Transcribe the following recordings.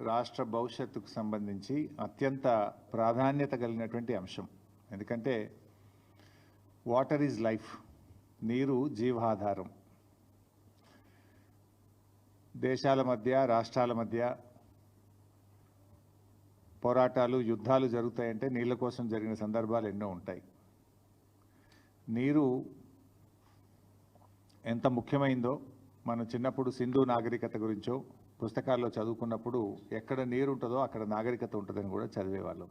రాష్ట్ర భవిష్యత్తుకు సంబంధించి అత్యంత ప్రాధాన్యత కలిగినటువంటి అంశం. ఎందుకంటే వాటర్ ఈజ్ లైఫ్, నీరు జీవాధారం. దేశాల మధ్య, రాష్ట్రాల మధ్య పోరాటాలు, యుద్ధాలు జరుగుతాయంటే నీళ్ళ కోసం జరిగిన సందర్భాలు ఎన్నో ఉంటాయి. నీరు ఎంత ముఖ్యమైందో మనం చిన్నప్పుడు సింధు నాగరికత గురించో పుస్తకాల్లో చదువుకున్నప్పుడు ఎక్కడ నీరు ఉంటుందో అక్కడ నాగరికత ఉంటుందని కూడా చదివేవాళ్ళం.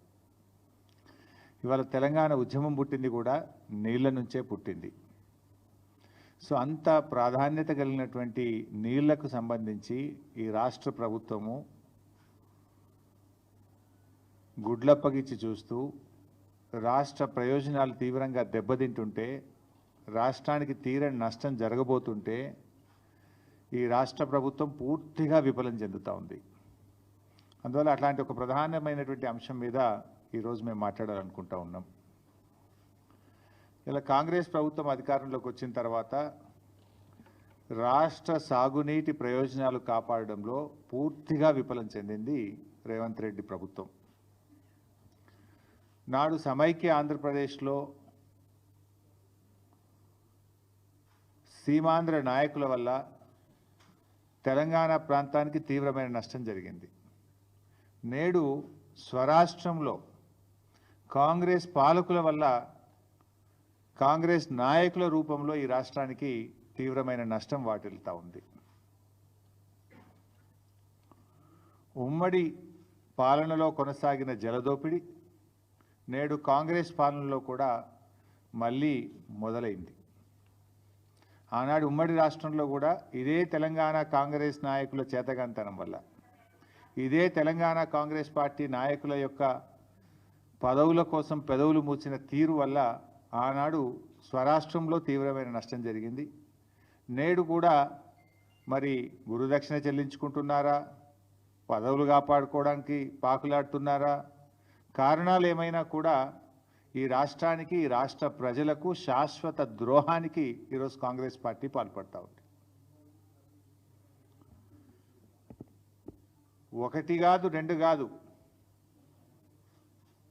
ఇవాళ తెలంగాణ ఉద్యమం పుట్టింది కూడా నీళ్ళ నుంచే పుట్టింది. సో అంత ప్రాధాన్యత కలిగినటువంటి నీళ్లకు సంబంధించి ఈ రాష్ట్ర ప్రభుత్వము గుడ్లప్పగిచ్చి చూస్తూ రాష్ట్ర ప్రయోజనాలు తీవ్రంగా దెబ్బతింటుంటే, రాష్ట్రానికి తీరని నష్టం జరగబోతుంటే ఈ రాష్ట్ర ప్రభుత్వం పూర్తిగా విఫలం చెందుతూ ఉంది. అందువల్ల అట్లాంటి ఒక ప్రధానమైనటువంటి అంశం మీద ఈరోజు మేము మాట్లాడాలనుకుంటా ఉన్నాం. ఇలా కాంగ్రెస్ ప్రభుత్వం అధికారంలోకి వచ్చిన తర్వాత రాష్ట్ర సాగునీటి ప్రయోజనాలు కాపాడడంలో పూర్తిగా విఫలం చెందింది రేవంత్ రెడ్డి ప్రభుత్వం. నాడు సమైక్య ఆంధ్రప్రదేశ్లో సీమాంధ్ర నాయకుల వల్ల తెలంగాణ ప్రాంతానికి తీవ్రమైన నష్టం జరిగింది. నేడు స్వరాష్ట్రంలో కాంగ్రెస్ పాలకుల వల్ల, కాంగ్రెస్ నాయకుల రూపంలో ఈ రాష్ట్రానికి తీవ్రమైన నష్టం వాటిల్తా ఉంది. ఉమ్మడి పాలనలో కొనసాగిన జలదోపిడి నేడు కాంగ్రెస్ పాలనలో కూడా మళ్ళీ మొదలైంది. ఆనాడు ఉమ్మడి రాష్ట్రంలో కూడా ఇదే తెలంగాణ కాంగ్రెస్ నాయకుల చేతగాంతనం వల్ల, ఇదే తెలంగాణ కాంగ్రెస్ పార్టీ నాయకుల యొక్క పదవుల కోసం పెదవులు మూసిన తీరు వల్ల ఆనాడు స్వరాష్ట్రంలో తీవ్రమైన నష్టం జరిగింది. నేడు కూడా మరి గురుదక్షిణ చెల్లించుకుంటున్నారా, పదవులు కాపాడుకోవడానికి పాకులాడుతున్నారా, కారణాలు ఏమైనా కూడా ఈ రాష్ట్రానికి, ఈ రాష్ట్ర ప్రజలకు శాశ్వత ద్రోహానికి ఈరోజు కాంగ్రెస్ పార్టీ పాల్పడతా ఉంది. ఒకటి కాదు, రెండు కాదు,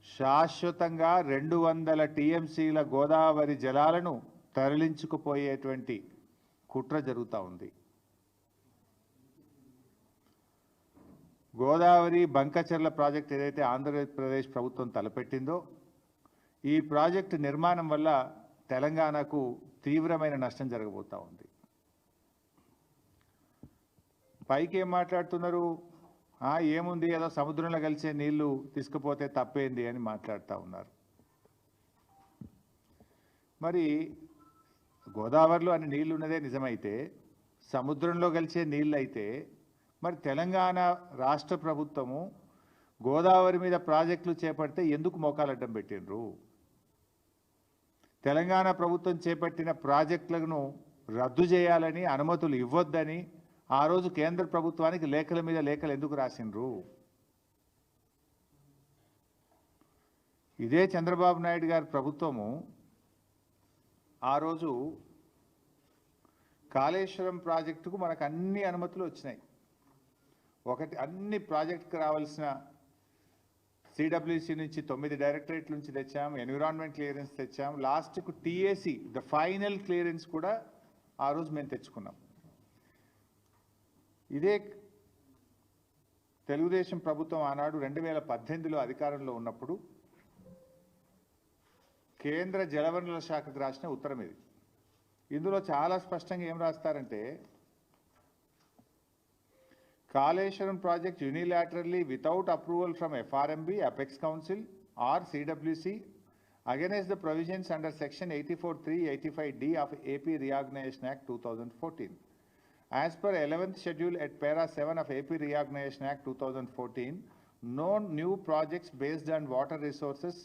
శాశ్వతంగా 200 టీఎంసీల గోదావరి జలాలను తరలించుకుపోయేటువంటి కుట్ర జరుగుతూ ఉంది. గోదావరి బంకచర్ల ప్రాజెక్ట్ ఏదైతే ఆంధ్రప్రదేశ్ ప్రభుత్వం తలపెట్టిందో, ఈ ప్రాజెక్టు నిర్మాణం వల్ల తెలంగాణకు తీవ్రమైన నష్టం జరగబోతూ ఉంది. పైకి ఏం మాట్లాడుతున్నారు, ఏముంది, ఏదో సముద్రంలో కలిసే నీళ్లు తీసుకుపోతే తప్పేంది అని మాట్లాడుతూ ఉన్నారు. మరి గోదావరిలో అన్ని నీళ్లు ఉన్నదే నిజమైతే, సముద్రంలో కలిసే నీళ్ళు అయితే మరి తెలంగాణ రాష్ట్ర ప్రభుత్వము గోదావరి మీద ప్రాజెక్టులు చేపడితే ఎందుకు మోకాలడ్డం పెట్టిండ్రు? తెలంగాణ ప్రభుత్వం చేపట్టిన ప్రాజెక్టులను రద్దు చేయాలని, అనుమతులు ఇవ్వొద్దని ఆ రోజు కేంద్ర ప్రభుత్వానికి లేఖల మీద లేఖలు ఎందుకు రాసిండ్రు? ఇదే చంద్రబాబు నాయుడు గారి ప్రభుత్వము ఆ రోజు కాళేశ్వరం ప్రాజెక్టుకు మనకు అన్ని అనుమతులు వచ్చినాయి. ఒకటి, అన్ని ప్రాజెక్టుకు రావాల్సిన సిడబ్ల్యూసి నుంచి 9 డైరెక్టరేట్ల నుంచి తెచ్చాం, ఎన్విరాన్మెంట్ క్లియరెన్స్ తెచ్చాం, లాస్ట్కు టీఏసీ ద ఫైనల్ క్లియరెన్స్ కూడా ఆ రోజు మేము తెచ్చుకున్నాం. ఇదే తెలుగుదేశం ప్రభుత్వం ఆనాడు 2018లో అధికారంలో ఉన్నప్పుడు కేంద్ర జలవనరుల శాఖకు రాసిన ఉత్తరం ఇది. ఇందులో చాలా స్పష్టంగా ఏం రాస్తారంటే, Kaleshwaram project unilaterally without approval from FRMB, Apex Council or CWC against the provisions under section 84(3), 85D of AP Reorganization Act 2014. As per 11th schedule at para 7 of AP Reorganization Act 2014, no new projects based on water resources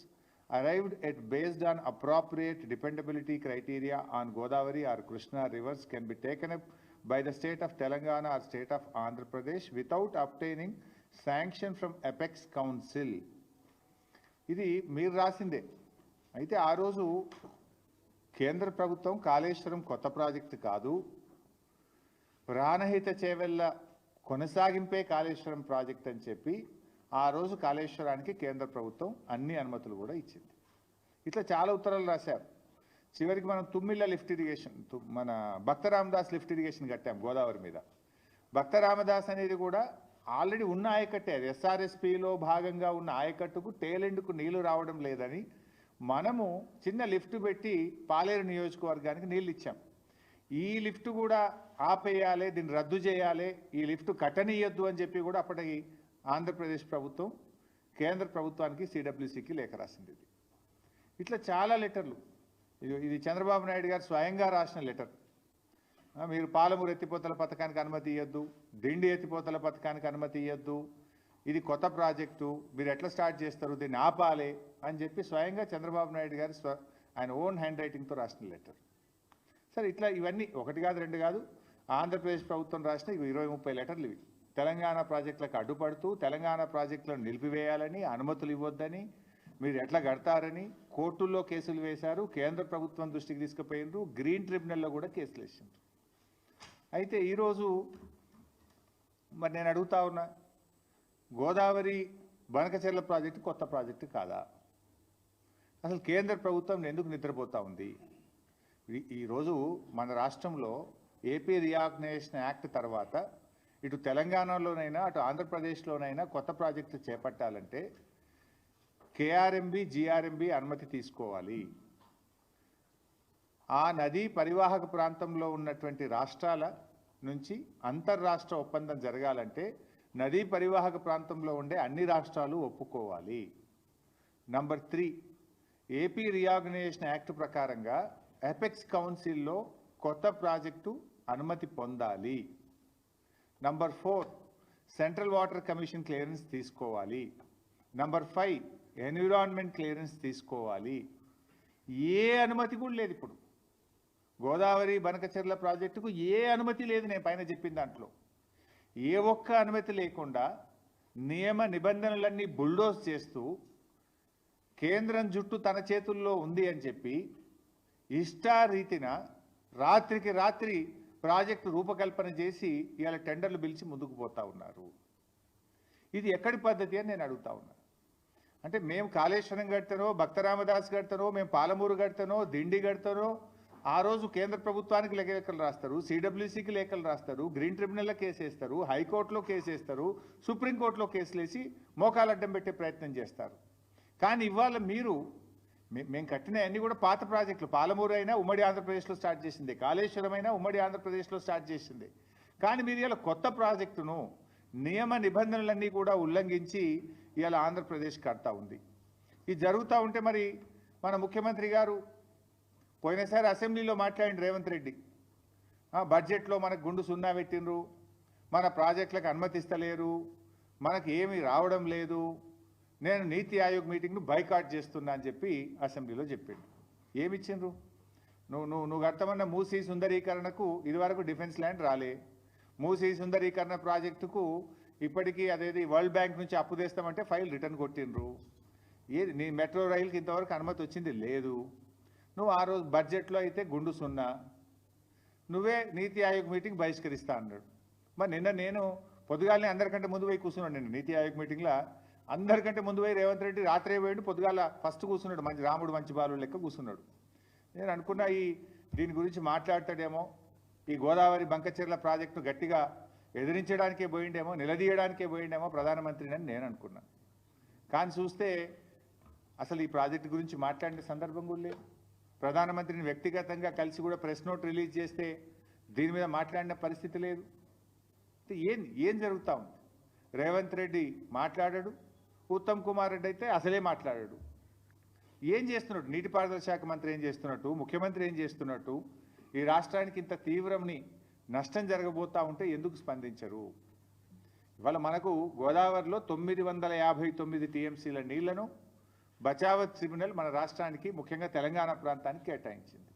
arrived at based on appropriate dependability criteria on Godavari or Krishna rivers can be taken up by the state of Telangana or state of Andhra Pradesh without obtaining sanction from Apex Council. ఇది మీరు రాసిందే. అయితే ఆ రోజు కేంద్ర ప్రభుత్వం కాళేశ్వరం కొత్త project కాదు, Pranahita Chevella కొనసాగింపే Kaleshwaram project అని చెప్పి ఆ రోజు కాళేశ్వరానికి కేంద్ర ప్రభుత్వం అన్ని అనుమతులు కూడా ఇచ్చింది. ఇట్లా చాలా ఉత్తరాలు రాశారు. చివరికి మనం తుమ్మిళ్ళ లిఫ్ట్ ఇరిగేషన్, మన భక్త రామదాస్ లిఫ్ట్ ఇరిగేషన్ కట్టాం గోదావరి మీద. భక్త రామదాస్ అనేది కూడా ఆల్రెడీ ఉన్న ఆయకట్టే, అది ఎస్ఆర్ఎస్పిలో భాగంగా ఉన్న ఆయకట్టుకు టేలెండ్కు నీళ్లు రావడం లేదని మనము చిన్న లిఫ్ట్ పెట్టి పాలేరు నియోజకవర్గానికి నీళ్ళు ఇచ్చాం. ఈ లిఫ్ట్ కూడా ఆపేయాలి, దీన్ని రద్దు చేయాలి, ఈ లిఫ్ట్ కట్టనీయద్దు అని చెప్పి కూడా అప్పటికి ఆంధ్రప్రదేశ్ ప్రభుత్వం కేంద్ర ప్రభుత్వానికి సిడబ్ల్యూసికి లేఖ రాసింది. ఇట్లా చాలా లెటర్లు. ఇది చంద్రబాబు నాయుడు గారు స్వయంగా రాసిన లెటర్. మీరు పాలమూరు ఎత్తిపోతల పథకానికి అనుమతి ఇవ్వద్దు, దిండి ఎత్తిపోతల పథకానికి అనుమతి ఇవ్వద్దు, ఇది కొత్త ప్రాజెక్టు, మీరు ఎట్లా స్టార్ట్ చేస్తారు, దీన్ని ఆపాలి అని చెప్పి స్వయంగా చంద్రబాబు నాయుడు గారు ఆయన ఓన్ హ్యాండ్ రైటింగ్తో రాసిన లెటర్. సరే, ఇట్లా ఇవన్నీ ఒకటి కాదు రెండు కాదు, ఆంధ్రప్రదేశ్ ప్రభుత్వం రాసిన 20-30 లెటర్లు ఇవి. తెలంగాణ ప్రాజెక్టులకు అడ్డుపడుతూ తెలంగాణ ప్రాజెక్టులను నిలిపివేయాలని, అనుమతులు ఇవ్వొద్దని, మీరు ఎట్లా కడతారని కోర్టుల్లో కేసులు వేశారు, కేంద్ర ప్రభుత్వం దృష్టికి తీసుకుపోయినారు, గ్రీన్ ట్రిబ్యునల్లో కూడా కేసులు వేసిండ్రు. అయితే ఈరోజు మరి నేను అడుగుతా ఉన్నా, గోదావరి బనకచెర్ల ప్రాజెక్టు కొత్త ప్రాజెక్టు కాదా? అసలు కేంద్ర ప్రభుత్వం ఎందుకు నిద్రపోతూ ఉంది? ఈరోజు మన రాష్ట్రంలో ఏపీ రీఆర్గనైజేషన్ యాక్ట్ తర్వాత ఇటు తెలంగాణలోనైనా అటు ఆంధ్రప్రదేశ్లోనైనా కొత్త ప్రాజెక్టులు చేపట్టాలంటే కేఆర్ఎంబి, జిఆర్ఎంబి అనుమతి తీసుకోవాలి. ఆ నదీ పరివాహక ప్రాంతంలో ఉన్నటువంటి రాష్ట్రాల నుంచి అంతర్రాష్ట్ర ఒప్పందం జరగాలంటే నదీ పరివాహక ప్రాంతంలో ఉండే అన్ని రాష్ట్రాలు ఒప్పుకోవాలి. నంబర్ 3, ఏపీ రీఆర్గనైజేషన్ యాక్ట్ ప్రకారంగా ఎపెక్స్ కౌన్సిల్లో కొత్త ప్రాజెక్టు అనుమతి పొందాలి. Number 4, central water commission clearance తీసుకోవాలి. నంబర్ 5, ఎన్విరాన్మెంట్ క్లియరెన్స్ తీసుకోవాలి. ఏ అనుమతి కూడా లేదు ఇప్పుడు గోదావరి బనకచెర్ల ప్రాజెక్టుకు. ఏ అనుమతి లేదు. నేను పైన చెప్పిన దాంట్లో ఏ ఒక్క అనుమతి లేకుండా నియమ నిబంధనలన్నీ బుల్డోజ్ చేస్తూ కేంద్రం జుట్టు తన చేతుల్లో ఉంది అని చెప్పి ఇష్టారీతిన రాత్రికి రాత్రి ప్రాజెక్టు రూపకల్పన చేసి ఇవాళ టెండర్లు పిలిచి ముందుకు పోతా ఉన్నారు. ఇది ఎక్కడి పద్ధతి అని నేను అడుగుతా ఉన్నా. అంటే మేము కాళేశ్వరం కడతానో, భక్త రామదాస్ కడతానో, మేము పాలమూరు కడతానో, దిండి కడతానో, ఆ రోజు కేంద్ర ప్రభుత్వానికి లేఖలు రాస్తారు, సిడబ్ల్యూసికి లేఖలు రాస్తారు, గ్రీన్ ట్రిబ్యునల్లో కేసు వేస్తారు, హైకోర్టులో కేసు వేస్తారు, సుప్రీంకోర్టులో కేసులు వేసి మోకాలు అడ్డం పెట్టే ప్రయత్నం చేస్తారు. కానీ ఇవాళ మీరు మేము కట్టిన అన్నీ కూడా పాత ప్రాజెక్టులు. పాలమూరు అయినా ఉమ్మడి ఆంధ్రప్రదేశ్లో స్టార్ట్ చేసింది, కాళేశ్వరం అయినా ఉమ్మడి ఆంధ్రప్రదేశ్లో స్టార్ట్ చేసింది. కానీ మీరు ఇలా కొత్త ప్రాజెక్టును నియమ నిబంధనలన్నీ కూడా ఉల్లంఘించి ఇవాళ ఆంధ్రప్రదేశ్ కడతా ఉంది. ఇది జరుగుతూ ఉంటే మరి మన ముఖ్యమంత్రి గారు పోయినసారి అసెంబ్లీలో మాట్లాడిన రేవంత్ రెడ్డి, బడ్జెట్లో మనకు గుండు సున్నా పెట్టినరు, మన ప్రాజెక్టులకు అనుమతిస్తలేరు, మనకు ఏమీ రావడం లేదు, నేను నీతి ఆయోగ్ మీటింగ్ను బైకాట్ చేస్తున్నా అని చెప్పి అసెంబ్లీలో చెప్పిండు. ఏమిచ్చిండ్రు? నువ్వు కడతామన్న మూసీ సుందరీకరణకు ఇదివరకు డిఫెన్స్ ల్యాండ్ రాలే. మూసీ సుందరీకరణ ప్రాజెక్టుకు ఇప్పటికీ అదేది వరల్డ్ బ్యాంక్ నుంచి అప్పు తెస్తామంటే ఫైల్ రిటర్న్ కొట్టిండ్రు. ఏది నీ మెట్రో రైలుకి ఇంతవరకు అనుమతి వచ్చింది లేదు. నువ్వు ఆ రోజు బడ్జెట్లో అయితే గుండు సున్నా, నువ్వే నీతి ఆయోగ్ మీటింగ్ బహిష్కరిస్తా అన్నాడు. మరి నిన్న నేను పొద్దుగాలని అందరికంటే ముందు పోయి కూర్చున్నాడు. నిన్న నీతి ఆయోగ్ మీటింగ్లో అందరికంటే ముందు పోయి రేవంత్ రెడ్డి రాత్రే పోయిండు, పొద్దుగాల ఫస్ట్ కూర్చున్నాడు. మంచి రాముడు మంచి బాలు లెక్క కూర్చున్నాడు. నేను అనుకున్నా దీని గురించి మాట్లాడతాడేమో, ఈ గోదావరి బంకచెర్ల ప్రాజెక్టును గట్టిగా ఎదిరించడానికే పోయిండేమో, నిలదీయడానికే పోయిండేమో ప్రధానమంత్రిని అని నేను అనుకున్నా. కానీ చూస్తే అసలు ఈ ప్రాజెక్టు గురించి మాట్లాడిన సందర్భం కూడా లేదు. ప్రధానమంత్రిని వ్యక్తిగతంగా కలిసి కూడా ప్రెస్ నోట్ రిలీజ్ చేస్తే దీని మీద మాట్లాడిన పరిస్థితి లేదు. ఏం జరుగుతూ ఉంది? రేవంత్ రెడ్డి మాట్లాడాడు, ఉత్తమ్ కుమార్ రెడ్డి అయితే అసలే మాట్లాడాడు. ఏం చేస్తున్నాడు? నీటిపారుదల శాఖ మంత్రి ఏం చేస్తున్నట్టు, ముఖ్యమంత్రి ఏం చేస్తున్నట్టు, ఈ రాష్ట్రానికి ఇంత తీవ్రమని నష్టం జరగబోతూ ఉంటే ఎందుకు స్పందించరు? ఇవాళ మనకు గోదావరిలో 959 టీఎంసీల నీళ్లను బచావత్ ట్రిబ్యునల్ మన రాష్ట్రానికి ముఖ్యంగా తెలంగాణ ప్రాంతానికి కేటాయించింది.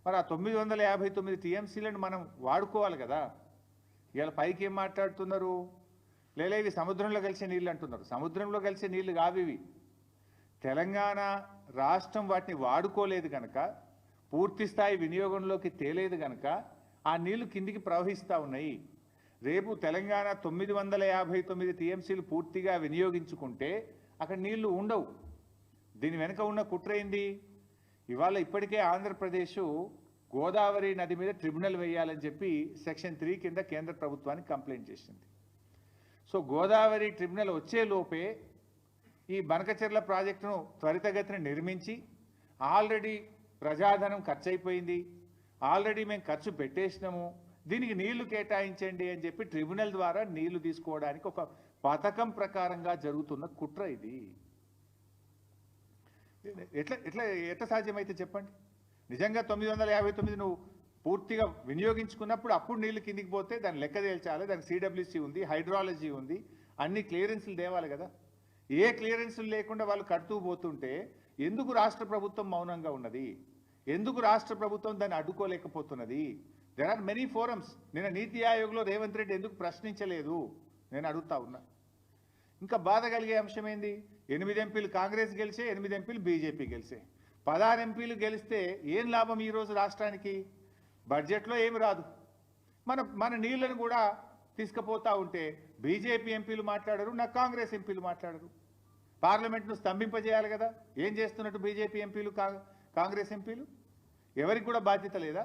మరి ఆ 959 టీఎంసీలను మనం వాడుకోవాలి కదా. ఇవాళ పైకి ఏం మాట్లాడుతున్నారు? లేదా ఇవి సముద్రంలో కలిసే నీళ్ళు అంటున్నారు. సముద్రంలో కలిసే నీళ్లు కావివి. తెలంగాణ రాష్ట్రం వాటిని వాడుకోలేదు కనుక, పూర్తి స్థాయి వినియోగంలోకి తేలేదు కనుక ఆ నీళ్లు కిందికి ప్రవహిస్తూ ఉన్నాయి. రేపు తెలంగాణ 959 టీఎంసీలు పూర్తిగా వినియోగించుకుంటే అక్కడ నీళ్లు ఉండవు. దీని వెనుక ఉన్న కుట్ర ఏంది? ఇవాళ ఇప్పటికే ఆంధ్రప్రదేశ్ గోదావరి నది మీద ట్రిబ్యునల్ వేయాలని చెప్పి సెక్షన్ 3 కింద కేంద్ర ప్రభుత్వానికి కంప్లైంట్ చేసింది. సో గోదావరి ట్రిబ్యునల్ వచ్చే లోపే ఈ బనకచెర్ల ప్రాజెక్టును త్వరితగతిన నిర్మించి, ఆల్రెడీ ప్రజాధనం ఖర్చు అయిపోయింది, ఆల్రెడీ మేము ఖర్చు పెట్టేసినాము, దీనికి నీళ్లు కేటాయించండి అని చెప్పి ట్రిబ్యునల్ ద్వారా నీళ్లు తీసుకోవడానికి ఒక పథకం ప్రకారంగా జరుగుతున్న కుట్ర ఇది. ఎట్లా సాధ్యమైతే చెప్పండి? నిజంగా 959 నువ్వు పూర్తిగా వినియోగించుకున్నప్పుడు అప్పుడు నీళ్లు కిందికి పోతే దాన్ని లెక్క తేల్చాలి. దానికి సిడబ్ల్యూసీ ఉంది, హైడ్రాలజీ ఉంది, అన్ని క్లియరెన్స్లు తేవాలి కదా. ఏ క్లియరెన్స్లు లేకుండా వాళ్ళు కడుతూ పోతుంటే ఎందుకు రాష్ట్ర ప్రభుత్వం మౌనంగా ఉన్నది? ఎందుకు రాష్ట్ర ప్రభుత్వం దాన్ని అడ్డుకోలేకపోతున్నది? There are many forums. నిన్న నీతి ఆయోగ్లో రేవంత్ రెడ్డి ఎందుకు ప్రశ్నించలేదు నేను అడుగుతా ఉన్నా. ఇంకా బాధ కలిగే అంశం ఏంది? 8 ఎంపీలు కాంగ్రెస్ గెలిచే, 8 ఎంపీలు బీజేపీ గెలిచే. 16 ఎంపీలు గెలిస్తే ఏం లాభం ఈరోజు రాష్ట్రానికి? బడ్జెట్లో ఏమి రాదు. మన నీళ్లను కూడా తీసుకుపోతా ఉంటే బీజేపీ ఎంపీలు మాట్లాడరు, నా కాంగ్రెస్ ఎంపీలు మాట్లాడరు. పార్లమెంట్ను స్తంభింపజేయాలి కదా. ఏం చేస్తున్నట్టు బీజేపీ ఎంపీలు, కాంగ్రెస్ ఎంపీలు? ఎవరికి కూడా బాధ్యత లేదా?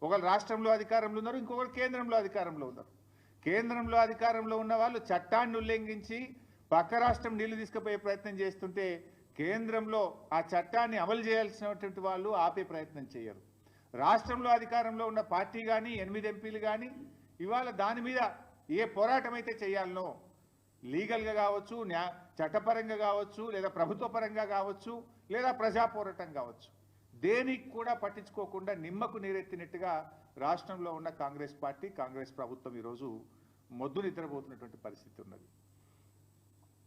ఒకరు రాష్ట్రంలో అధికారంలో ఉన్నారు, ఇంకొకరు కేంద్రంలో అధికారంలో ఉన్నారు. కేంద్రంలో అధికారంలో ఉన్న వాళ్ళు చట్టాన్ని ఉల్లంఘించి పక్క రాష్ట్రం నీళ్లు తీసుకుపోయే ప్రయత్నం చేస్తుంటే కేంద్రంలో ఆ చట్టాన్ని అమలు చేయాల్సినటువంటి వాళ్ళు ఆపే ప్రయత్నం చేయరు. రాష్ట్రంలో అధికారంలో ఉన్న పార్టీ కానీ 8 ఎంపీలు కానీ ఇవాళ దాని మీద ఏ పోరాటం అయితే చేయాలనో, లీగల్గా కావచ్చు, చట్టపరంగా కావచ్చు, లేదా ప్రభుత్వ పరంగా కావచ్చు, లేదా ప్రజా పోరాటం కావచ్చు, దేనికి కూడా పట్టించుకోకుండా నిమ్మకు నీరెత్తినట్టుగా రాష్ట్రంలో ఉన్న కాంగ్రెస్ పార్టీ, కాంగ్రెస్ ప్రభుత్వం ఈరోజు మొద్దు నిద్రపోతున్నటువంటి పరిస్థితి ఉన్నది.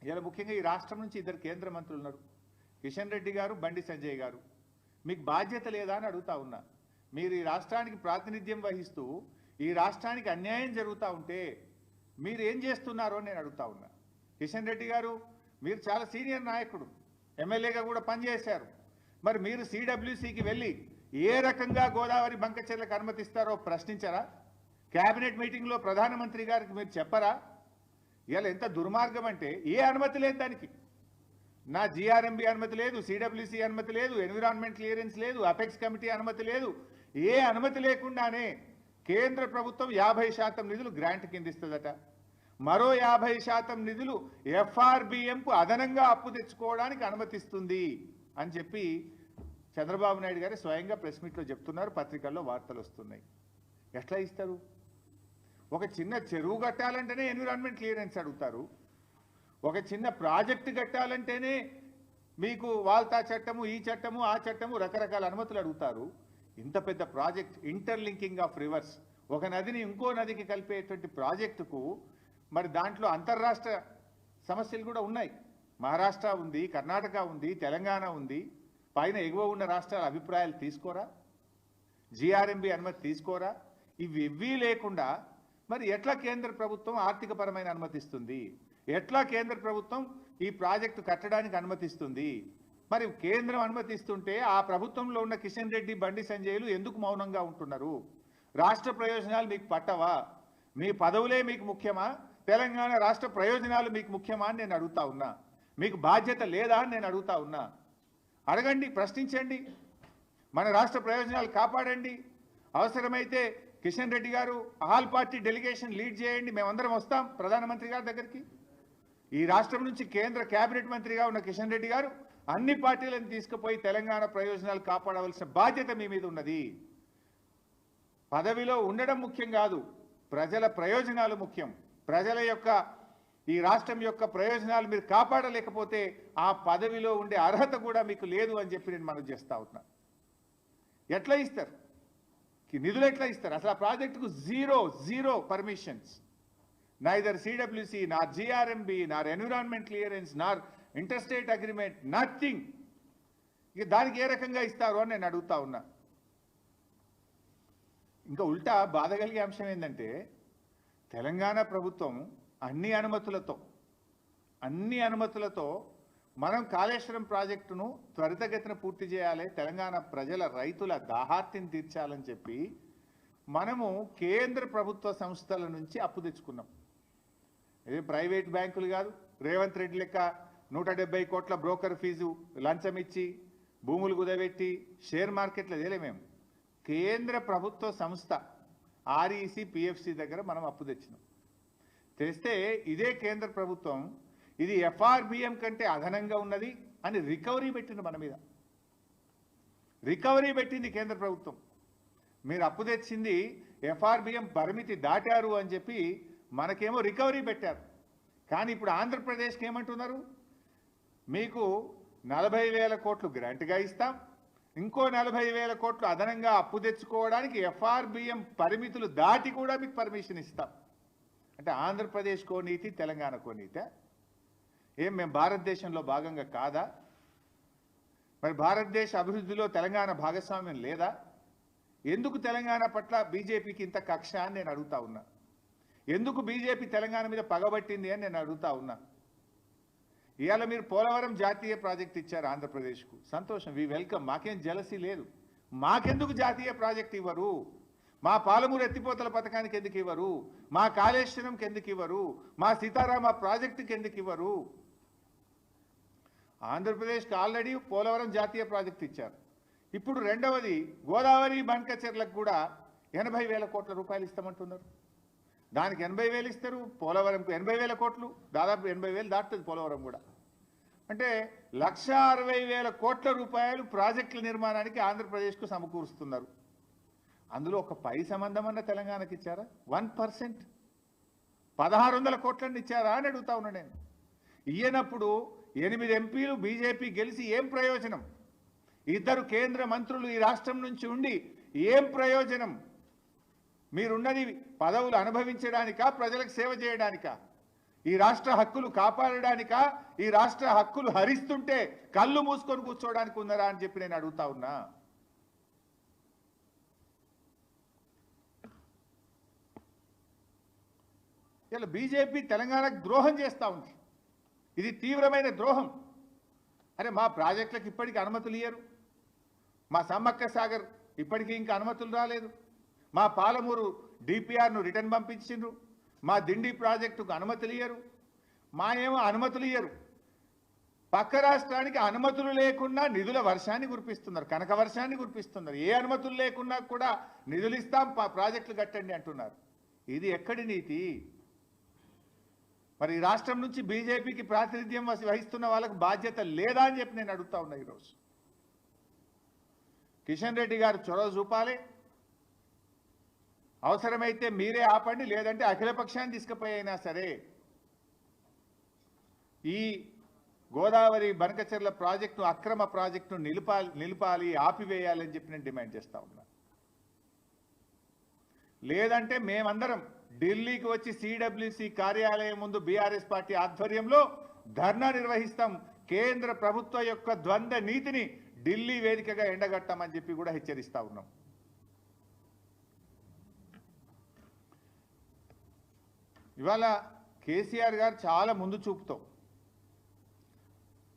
ఇలా ముఖ్యంగా ఈ రాష్ట్రం నుంచి 2 కేంద్ర మంత్రులు ఉన్నారు, కిషన్ రెడ్డి గారు, బండి సంజయ్ గారు. మీకు బాధ్యత లేదా అని అడుగుతా ఉన్నా. మీరు ఈ రాష్ట్రానికి ప్రాతినిధ్యం వహిస్తూ ఈ రాష్ట్రానికి అన్యాయం జరుగుతూ ఉంటే మీరు ఏం చేస్తున్నారో నేను అడుగుతా ఉన్నా. కిషన్ రెడ్డి గారు, మీరు చాలా సీనియర్ నాయకుడు, ఎమ్మెల్యేగా కూడా పనిచేశారు. మరి మీరు సిడబ్ల్యూసీకి వెళ్ళి ఏ రకంగా గోదావరి బంకచెర్లకు అనుమతిస్తారో ప్రశ్నించరా? కేబినెట్ మీటింగ్లో ప్రధానమంత్రి గారికి మీరు చెప్పరా? ఇలా ఎంత దుర్మార్గం అంటే, ఏ అనుమతి లేదు దానికి. నా జిఆర్ఎంబి అనుమతి లేదు, సిడబ్ల్యూసీ అనుమతి లేదు, ఎన్విరాన్మెంట్ క్లియరెన్స్ లేదు, అపెక్స్ కమిటీ అనుమతి లేదు. ఏ అనుమతి లేకుండానే కేంద్ర ప్రభుత్వం 50% నిధులు గ్రాంట్ కింద ఇస్తుందట. మరో 50% నిధులు ఎఫ్ఆర్బిఎంకు అదనంగా అప్పు తెచ్చుకోవడానికి అనుమతిస్తుంది అని చెప్పి చంద్రబాబు నాయుడు గారు స్వయంగా ప్రెస్ మీట్లో చెప్తున్నారు, పత్రికల్లో వార్తలు వస్తున్నాయి. ఎట్లా ఇస్తారు? ఒక చిన్న చెరువు కట్టాలంటేనే ఎన్విరాన్మెంట్ క్లియరెన్స్ అడుగుతారు, ఒక చిన్న ప్రాజెక్టు కట్టాలంటేనే మీకు వాల్తా చట్టము, ఈ చట్టము, ఆ చట్టము, రకరకాల అనుమతులు అడుగుతారు. ఇంత పెద్ద ప్రాజెక్ట్, ఇంటర్లింకింగ్ ఆఫ్ రివర్స్, ఒక నదిని ఇంకో నదికి కలిపేటువంటి ప్రాజెక్టుకు మరి దాంట్లో అంతర్రాష్ట్ర సమస్యలు కూడా ఉన్నాయి. మహారాష్ట్ర ఉంది, కర్ణాటక ఉంది, తెలంగాణ ఉంది. పైన ఎగువ ఉన్న రాష్ట్రాల అభిప్రాయాలు తీసుకోరా? జిఆర్ఎంబి అనుమతి తీసుకోరా? ఇవి లేకుండా మరి ఎట్లా కేంద్ర ప్రభుత్వం ఆర్థికపరమైన అనుమతిస్తుంది? ఎట్లా కేంద్ర ప్రభుత్వం ఈ ప్రాజెక్టు కట్టడానికి అనుమతిస్తుంది? మరి కేంద్రం అనుమతిస్తుంటే ఆ ప్రభుత్వంలో ఉన్న కిషన్ రెడ్డి, బండి సంజయ్లు ఎందుకు మౌనంగా ఉంటున్నారు? రాష్ట్ర ప్రయోజనాలు మీకు పట్టవా? మీ పదవులే మీకు ముఖ్యమా? తెలంగాణ రాష్ట్ర ప్రయోజనాలు మీకు ముఖ్యమా అని నేను అడుగుతా ఉన్నా. మీకు బాధ్యత లేదా అని నేను అడుగుతా ఉన్నా. అడగండి, ప్రశ్నించండి, మన రాష్ట్ర ప్రయోజనాలు కాపాడండి. అవసరమైతే కిషన్ రెడ్డి గారు ఆల్ పార్టీ డెలిగేషన్ లీడ్ చేయండి, మేమందరం వస్తాం ప్రధానమంత్రి గారి దగ్గరికి. ఈ రాష్ట్రం నుంచి కేంద్ర కేబినెట్ మంత్రిగా ఉన్న కిషన్ రెడ్డి గారు అన్ని పార్టీలను తీసుకుపోయి తెలంగాణ ప్రయోజనాలు కాపాడవలసిన బాధ్యత మీ మీద ఉన్నది. పదవిలో ఉండడం ముఖ్యం కాదు, ప్రజల ప్రయోజనాలు ముఖ్యం. ప్రజల యొక్క, ఈ రాష్ట్రం యొక్క ప్రయోజనాలు మీరు కాపాడలేకపోతే ఆ పదవిలో ఉండే అర్హత కూడా మీకు లేదు అని చెప్పి నేను మనవి చేస్తా ఉన్నా. ఎట్లా ఇస్తారు నిధులు? ఎట్లా ఇస్తారు? అసలు ఆ ప్రాజెక్టుకు జీరో పర్మిషన్స్. నైదర్ సిడబ్ల్యూసి, నార్ జిఆర్ఎంబి, నార్ ఎన్విరాన్మెంట్ క్లియరెన్స్, నార్ ఇంటర్స్టేట్ అగ్రిమెంట్, నథింగ్. ఇక దానికి ఏ రకంగా ఇస్తారు అని నేను అడుగుతా ఉన్నా. ఇంకా ఉల్టా బాధ కలిగే అంశం ఏంటంటే, తెలంగాణ ప్రభుత్వం అన్ని అనుమతులతో మనం కాళేశ్వరం ప్రాజెక్టును త్వరితగతిన పూర్తి చేయాలి, తెలంగాణ ప్రజల రైతుల దాహార్తిని తీర్చాలని చెప్పి మనము కేంద్ర ప్రభుత్వ సంస్థల నుంచి అప్పు తెచ్చుకున్నాం. ఇది ప్రైవేట్ బ్యాంకులు కాదు. రేవంత్ రెడ్డి లెక్క 170 కోట్ల బ్రోకర్ ఫీజు లంచం ఇచ్చి భూములు కుదబెట్టి షేర్ మార్కెట్లో తేలే మేము. కేంద్ర ప్రభుత్వ సంస్థ ఆర్ఈసి పిఎఫ్సి దగ్గర మనం అప్పు తెచ్చినాం. తెస్తే ఇదే కేంద్ర ప్రభుత్వం ఇది ఎఫ్ఆర్బిఎం కంటే అదనంగా ఉన్నది అని రికవరీ పెట్టింది మన మీద. రికవరీ పెట్టింది కేంద్ర ప్రభుత్వం. మీరు అప్పు తెచ్చింది ఎఫ్ఆర్బిఎం పరిమితి దాటారు అని చెప్పి మనకేమో రికవరీ పెట్టారు. కానీ ఇప్పుడు ఆంధ్రప్రదేశ్కి ఏమంటున్నారు, మీకు 40,000 కోట్లు గ్రాంట్గా ఇస్తాం, ఇంకో 40,000 కోట్లు అదనంగా అప్పు తెచ్చుకోవడానికి ఎఫ్ఆర్బిఎం పరిమితులు దాటి కూడా మీకు పర్మిషన్ ఇస్తాం. అంటే ఆంధ్రప్రదేశ్కో నీతి, తెలంగాణకో నీతి. ఏం మేము భారతదేశంలో భాగంగా కాదా? మరి భారతదేశ అభివృద్ధిలో తెలంగాణ భాగస్వామ్యం లేదా? ఎందుకు తెలంగాణ పట్ల బీజేపీకి ఇంత కక్ష అని నేను అడుగుతా ఉన్నా. ఎందుకు బీజేపీ తెలంగాణ మీద పగబట్టింది అని నేను అడుగుతా ఉన్నా. ఇవాళ మీరు పోలవరం జాతీయ ప్రాజెక్ట్ ఇచ్చారు ఆంధ్రప్రదేశ్కు, సంతోషం, వి వెల్కమ్. మాకేం జలసీ లేదు. మాకెందుకు జాతీయ ప్రాజెక్ట్ ఇవ్వరు? మా పాలమూరు ఎత్తిపోతల పథకానికి ఎందుకు ఇవ్వరు? మా కాళేశ్వరంకి ఎందుకు ఇవ్వరు? మా సీతారామ ప్రాజెక్టుకి ఎందుకు ఇవ్వరు? ఆంధ్రప్రదేశ్కి ఆల్రెడీ పోలవరం జాతీయ ప్రాజెక్ట్ ఇచ్చారు. ఇప్పుడు రెండవది గోదావరి బంకచెర్లకు కూడా 80,000 కోట్ల రూపాయలు ఇస్తామంటున్నారు. దానికి 80,000 ఇస్తారు, పోలవరంకు 80,000 కోట్లు, దాదాపు 80,000 దాటుతుంది పోలవరం కూడా. అంటే 1,60,000 కోట్ల రూపాయలు ప్రాజెక్టుల నిర్మాణానికి ఆంధ్రప్రదేశ్కు సమకూరుస్తున్నారు. అందులో ఒక పై సంబంధం అన్న తెలంగాణకి ఇచ్చారా? 1%, 1,600 కోట్లని ఇచ్చారా అని అడుగుతా ఉన్నా నేను. ఇయ్యనప్పుడు 8 ఎంపీలు బీజేపీ గెలిచి ఏం ప్రయోజనం? 2 కేంద్ర మంత్రులు ఈ రాష్ట్రం నుంచి ఉండి ఏం ప్రయోజనం? మీరున్నది పదవులు అనుభవించడానికా, ప్రజలకు సేవ చేయడానికా? ఈ రాష్ట్ర హక్కులు కాపాడడానికా? ఈ రాష్ట్ర హక్కులు హరిస్తుంటే కళ్ళు మూసుకొని కూర్చోవడానికి ఉన్నారా అని చెప్పి నేను అడుగుతా ఉన్నా. ఇలా బీజేపీ తెలంగాణకు ద్రోహం చేస్తూ ఉంది. ఇది తీవ్రమైన ద్రోహం. అరే మా ప్రాజెక్టులకు ఇప్పటికీ అనుమతులు ఇయ్యరు. మా సమ్మక్క సాగర్ ఇప్పటికీ ఇంకా అనుమతులు రాలేదు. మా పాలమూరు డిపిఆర్ను రిటర్న్ పంపించిండ్రు. మా దిండి ప్రాజెక్టుకు అనుమతులు ఇయ్యరు. మా ఏమో అనుమతులు ఇయ్యరు. పక్క రాష్ట్రానికి అనుమతులు లేకుండా నిధుల వర్షాన్ని కురిపిస్తున్నారు, కనక వర్షాన్ని కురిపిస్తున్నారు. ఏ అనుమతులు లేకున్నా కూడా నిధులు ఇస్తాం, ప్రాజెక్టులు కట్టండి అంటున్నారు. ఇది ఎక్కడి నీతి? మరి ఈ రాష్ట్రం నుంచి బీజేపీకి ప్రాతినిధ్యం వహిస్తున్న వాళ్ళకు బాధ్యత లేదా అని చెప్పి నేను అడుగుతా ఉన్నా. ఈరోజు కిషన్ రెడ్డి గారు చొరవ చూపాలి. అవసరమైతే మీరే ఆపండి, లేదంటే అఖిలపక్షాన్ని తీసుకుపోయినా సరే ఈ గోదావరి బనకచెర్ల ప్రాజెక్టు, అక్రమ ప్రాజెక్టును నిలిపాలి, ఆపివేయాలని చెప్పి నేను డిమాండ్ చేస్తా ఉన్నా. లేదంటే మేమందరం ఢిల్లీకి వచ్చి సిడబ్ల్యూసి కార్యాలయం ముందు బీఆర్ఎస్ పార్టీ ఆధ్వర్యంలో ధర్నా నిర్వహిస్తాం. కేంద్ర ప్రభుత్వ యొక్క ద్వంద్వ నీతిని ఢిల్లీ వేదికగా ఎండగట్టామని చెప్పి కూడా హెచ్చరిస్తా ఉన్నాం. ఇవాళ కేసీఆర్ గారు చాలా ముందు చూపుతో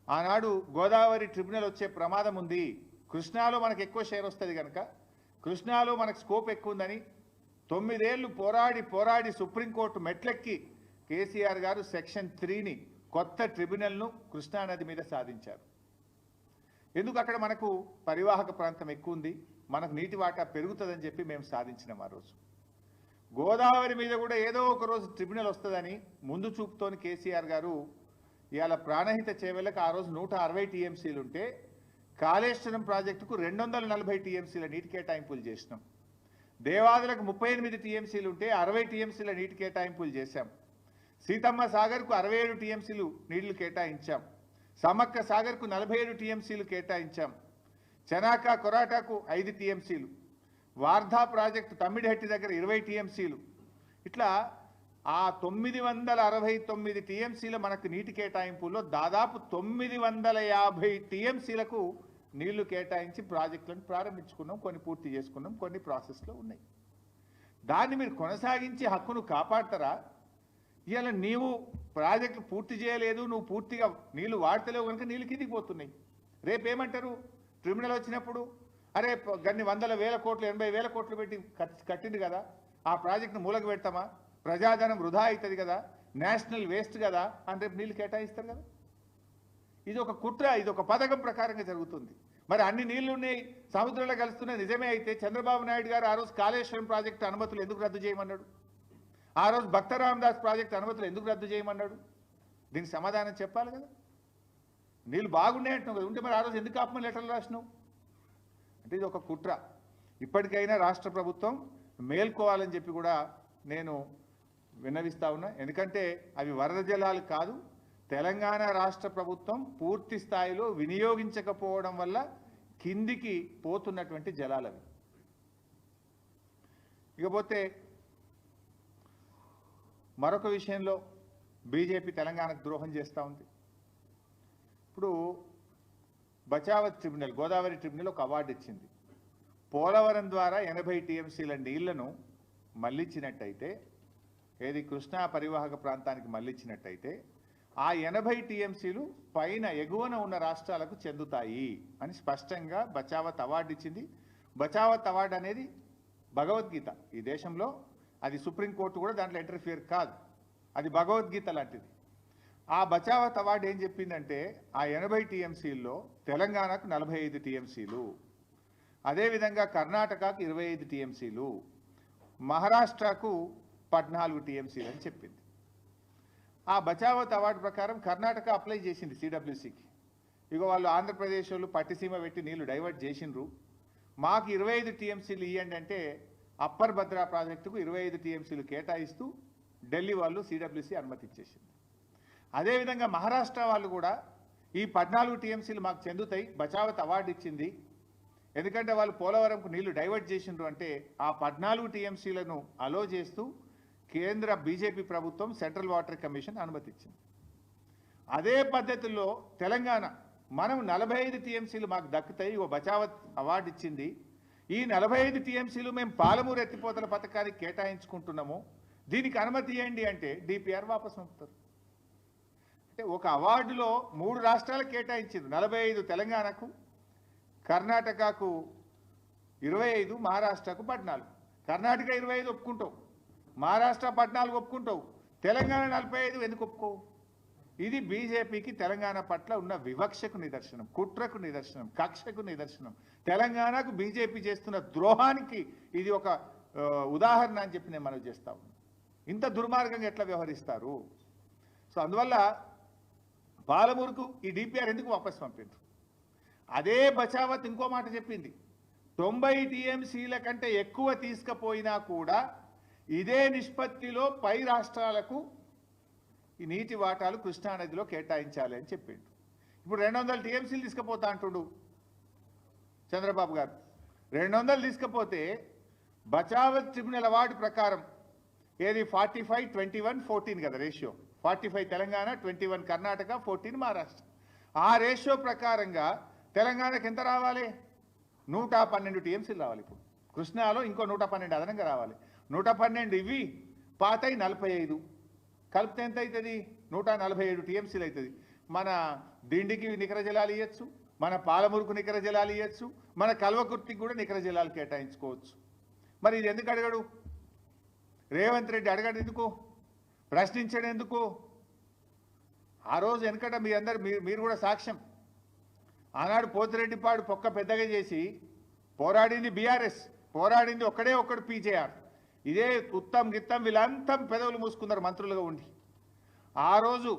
ఆనాడు గోదావరి ట్రిబ్యునల్ వచ్చే ప్రమాదం ఉంది, కృష్ణాలో మనకు ఎక్కువ షేర్ వస్తుంది కనుక కృష్ణాలో మనకు స్కోప్ ఎక్కువ ఉందని 9 ఏళ్లు పోరాడి సుప్రీంకోర్టు మెట్లెక్కి కేసీఆర్ గారు సెక్షన్ 3ని కొత్త ట్రిబ్యునల్ను కృష్ణానది మీద సాధించారు. ఎందుకు? అక్కడ మనకు పరివాహక ప్రాంతం ఎక్కువ ఉంది, మనకు నీటి వాటా పెరుగుతుందని చెప్పి మేము సాధించినాం. ఆ రోజు గోదావరి మీద కూడా ఏదో ఒక రోజు ట్రిబ్యునల్ వస్తుందని ముందు చూపుతోని కేసీఆర్ గారు ఇవాళ ప్రాణహిత చేవెళ్ళకు ఆ రోజు 160 టీఎంసీలు ఉంటే కాళేశ్వరం ప్రాజెక్టుకు 240 టీఎంసీల నీటి కేటాయింపులు చేసినాం. దేవాదులకు 38 టీఎంసీలు ఉంటే 60 టీఎంసీల నీటి కేటాయింపులు చేశాం. సీతమ్మ సాగర్కు 67 టీఎంసీలు నీళ్లు కేటాయించాం. సమ్మక్క సాగర్కు 47 టీఎంసీలు కేటాయించాం. చెనాక కొరాటాకు 5 టీఎంసీలు, వార్ధా ప్రాజెక్టు తమ్మిడిహట్టి దగ్గర 20 టీఎంసీలు. ఇట్లా ఆ 969 టీఎంసీల మనకు నీటి కేటాయింపుల్లో దాదాపు 950 టీఎంసీలకు నీళ్లు కేటాయించి ప్రాజెక్టులను ప్రారంభించుకున్నాం. కొన్ని పూర్తి చేసుకున్నాం, కొన్ని ప్రాసెస్లో ఉన్నాయి. దాన్ని మీరు కొనసాగించి హక్కును కాపాడతారా? ఇవాళ నీవు ప్రాజెక్టు పూర్తి చేయలేదు, నువ్వు పూర్తిగా నీళ్లు వాడతలేవు కనుక నీళ్ళు కిందికి పోతున్నాయి. రేపేమంటారు? ట్రిబ్యునల్ వచ్చినప్పుడు అరే గన్ని వందల వేల కోట్లు 80,000 కోట్లు పెట్టి కట్టింది కదా, ఆ ప్రాజెక్టును మూలకు పెడతామా, ప్రజాధనం వృధా అవుతుంది కదా, నేషనల్ వేస్ట్ కదా అని రేపు నీళ్లు కేటాయిస్తారు కదా. ఇది ఒక కుట్ర, ఇది ఒక పథకం ప్రకారంగా జరుగుతుంది. మరి అన్ని నీళ్లు ఉన్నాయి, సముద్రంలో కలుస్తున్నాయి నిజమే అయితే చంద్రబాబు నాయుడు గారు ఆ రోజు కాళేశ్వరం ప్రాజెక్టు అనుమతులు ఎందుకు రద్దు చేయమన్నాడు? ఆ రోజు భక్త రామదాస్ ప్రాజెక్టు అనుమతులు ఎందుకు రద్దు చేయమన్నాడు? దీనికి సమాధానం చెప్పాలి కదా. నీళ్ళు బాగున్నాయి అంటున్నావు కదా, ఉంటే మరి ఆ రోజు ఎందుకు ఆపమని లెటర్లు రాసినావు? అంటే ఇది ఒక కుట్ర. ఇప్పటికైనా రాష్ట్ర ప్రభుత్వం మేల్కోవాలని చెప్పి కూడా నేను విన్నవిస్తా ఉన్నా. ఎందుకంటే అవి వరద జలాలు కాదు, తెలంగాణ రాష్ట్ర ప్రభుత్వం పూర్తి స్థాయిలో వినియోగించకపోవడం వల్ల కిందికి పోతున్నటువంటి జలాలవి. ఇకపోతే మరొక విషయంలో బీజేపీ తెలంగాణకు ద్రోహం చేస్తూ ఉంది. ఇప్పుడు బచావత్ ట్రిబ్యునల్, గోదావరి ట్రిబ్యునల్ ఒక అవార్డు ఇచ్చింది. పోలవరం ద్వారా 80 టీఎంసీల నీళ్లను మళ్లించినట్టయితే, ఏది కృష్ణా పరివాహక ప్రాంతానికి మళ్లించినట్టయితే ఆ 80 టీఎంసీలు పైన ఎగువన ఉన్న రాష్ట్రాలకు చెందుతాయి అని స్పష్టంగా బచావత్ అవార్డు ఇచ్చింది. బచావత్ అవార్డు అనేది భగవద్గీత ఈ దేశంలో, అది సుప్రీంకోర్టు కూడా దాంట్లో ఇంటర్ఫియర్ కాదు, అది భగవద్గీత లాంటిది. ఆ బచావత్ అవార్డు ఏం చెప్పిందంటే ఆ 80 టీఎంసీల్లో తెలంగాణకు 45 టీఎంసీలు, అదేవిధంగా కర్ణాటకకు 25 టీఎంసీలు, మహారాష్ట్రకు 14 టీఎంసీలు అని చెప్పింది. ఆ బచావత్ అవార్డు ప్రకారం కర్ణాటక అప్లై చేసింది సిడబ్ల్యూసీకి. ఇక వాళ్ళు ఆంధ్రప్రదేశ్ వాళ్ళు పట్టిసీమ పెట్టి నీళ్లు డైవర్ట్ చేసిండ్రు, మాకు 25 టీఎంసీలు ఇవ్వండి అంటే అప్పర్ భద్రా ప్రాజెక్టుకు 25 టీఎంసీలు కేటాయిస్తూ ఢిల్లీ వాళ్ళు సిడబ్ల్యూసీ అనుమతి ఇచ్చేసింది. అదేవిధంగా మహారాష్ట్ర వాళ్ళు కూడా ఈ 14 టీఎంసీలు మాకు చెందుతాయి, బచావత్ అవార్డు ఇచ్చింది, ఎందుకంటే వాళ్ళు పోలవరంకు నీళ్లు డైవర్ట్ చేసిండ్రు అంటే ఆ 14 టీఎంసీలను అలో చేస్తూ కేంద్ర బీజేపీ ప్రభుత్వం సెంట్రల్ వాటర్ కమిషన్ అనుమతిచ్చింది. అదే పద్ధతిలో తెలంగాణ మనం 45 టీఎంసీలు మాకు దక్కుతాయి, ఓ బచావత్ అవార్డు ఇచ్చింది, ఈ 45 టీఎంసీలు మేము పాలమూరు ఎత్తిపోతల పథకానికి కేటాయించుకుంటున్నాము, దీనికి అనుమతి ఇవ్వండి అంటే డిపిఆర్ వాపసు పంపుతారు. అంటే ఒక అవార్డులో 3 రాష్ట్రాలకు కేటాయించింది, 45 తెలంగాణకు, కర్ణాటకకు 25, మహారాష్ట్రకు 14. కర్ణాటక 25 ఒప్పుకుంటావు, మహారాష్ట్ర 14 ఒప్పుకుంటావు, తెలంగాణ 45 ఎందుకు ఒప్పుకోవు? ఇది బీజేపీకి తెలంగాణ పట్ల ఉన్న వివక్షకు నిదర్శనం, కుట్రకు నిదర్శనం, కక్షకు నిదర్శనం. తెలంగాణకు బీజేపీ చేస్తున్న ద్రోహానికి ఇది ఒక ఉదాహరణ అని చెప్పి నేను మనవి చేస్తా ఉన్నాను. ఇంత దుర్మార్గంగా ఎట్లా వ్యవహరిస్తారు? సో అందువల్ల పాలమూరుకు ఈ డిపిఆర్ ఎందుకు వాపసు పంపిండ్రు? అదే బచావత్ ఇంకో మాట చెప్పింది, 90 టీఎంసీల కంటే ఎక్కువ తీసుకుపోయినా కూడా ఇదే నిష్పత్తిలో పై రాష్ట్రాలకు ఈ నీటి వాటాలు కృష్ణానదిలో కేటాయించాలి అని చెప్పిండు. ఇప్పుడు 200 టీఎంసీలు తీసుకుపోతా అంటుడు చంద్రబాబు గారు. 200 తీసుకపోతే బచావత్ ట్రిబ్యునల్ అవార్డు ప్రకారం ఏది 45-21-14 కదా రేషియో, 45 తెలంగాణ, 21 కర్ణాటక, 14 మహారాష్ట్ర. ఆ రేషియో ప్రకారంగా తెలంగాణకు ఎంత రావాలి? 112 టీఎంసీలు రావాలి. ఇప్పుడు కృష్ణాలో ఇంకో 112 అదనంగా రావాలి. 112 ఇవి పాతై 45 కలిపితే ఎంత అవుతుంది? 147 టీఎంసీలు అవుతుంది. మన దిండికి నికర జలాలు ఇవ్వచ్చు, మన పాలమూరుకు నికర జలాలు ఇవ్వచ్చు, మన కల్వకుర్తికి కూడా నికర జలాలు కేటాయించుకోవచ్చు. మరి ఇది ఎందుకు అడగడు రేవంత్ రెడ్డి? అడగడు ఎందుకు? ప్రశ్నించడం ఎందుకు? ఆ రోజు వెనకట మీ అందరు మీరు కూడా సాక్ష్యం, ఆనాడు పోతిరెడ్డిపాడు పొక్క పెద్దగా చేసి పోరాడింది బీఆర్ఎస్, పోరాడింది ఒక్కడు పీజేఆర్. ఇదే ఉత్తమ్ గిత్తం వీళ్ళంతా పెదవులు మూసుకున్నారు మంత్రులుగా ఉండి. ఆ రోజు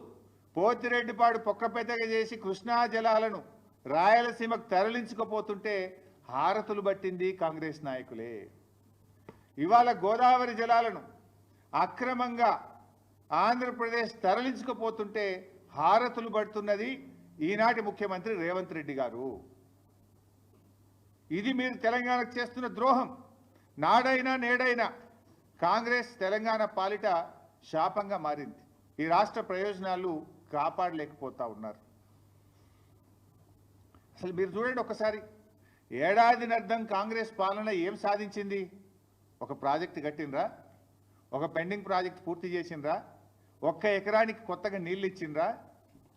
పోతిరెడ్డిపాడు పొక్క పెద్దగా చేసి కృష్ణా జలాలను రాయలసీమకు తరలించుకుపోతుంటే హారతులు పట్టింది కాంగ్రెస్ నాయకులే. ఇవాళ గోదావరి జలాలను అక్రమంగా ఆంధ్రప్రదేశ్ తరలించుకుపోతుంటే హారతులు పడుతున్నది ఈనాటి ముఖ్యమంత్రి రేవంత్ రెడ్డి గారు. ఇది మీరు తెలంగాణకు చేస్తున్న ద్రోహం. నాడైనా నేడైనా కాంగ్రెస్ తెలంగాణ పాలిట శాపంగా మారింది. ఈ రాష్ట్ర ప్రయోజనాలు కాపాడలేకపోతా ఉన్నారు. అసలు మీరు చూడండి ఒకసారి, ఏడాదినర్థం కాంగ్రెస్ పాలన ఏం సాధించింది? ఒక ప్రాజెక్టు కట్టినరా? ఒక పెండింగ్ ప్రాజెక్ట్ పూర్తి చేసిండ్రా? 1 ఎకరానికి కొత్తగా నీళ్ళు ఇచ్చిండ్రా?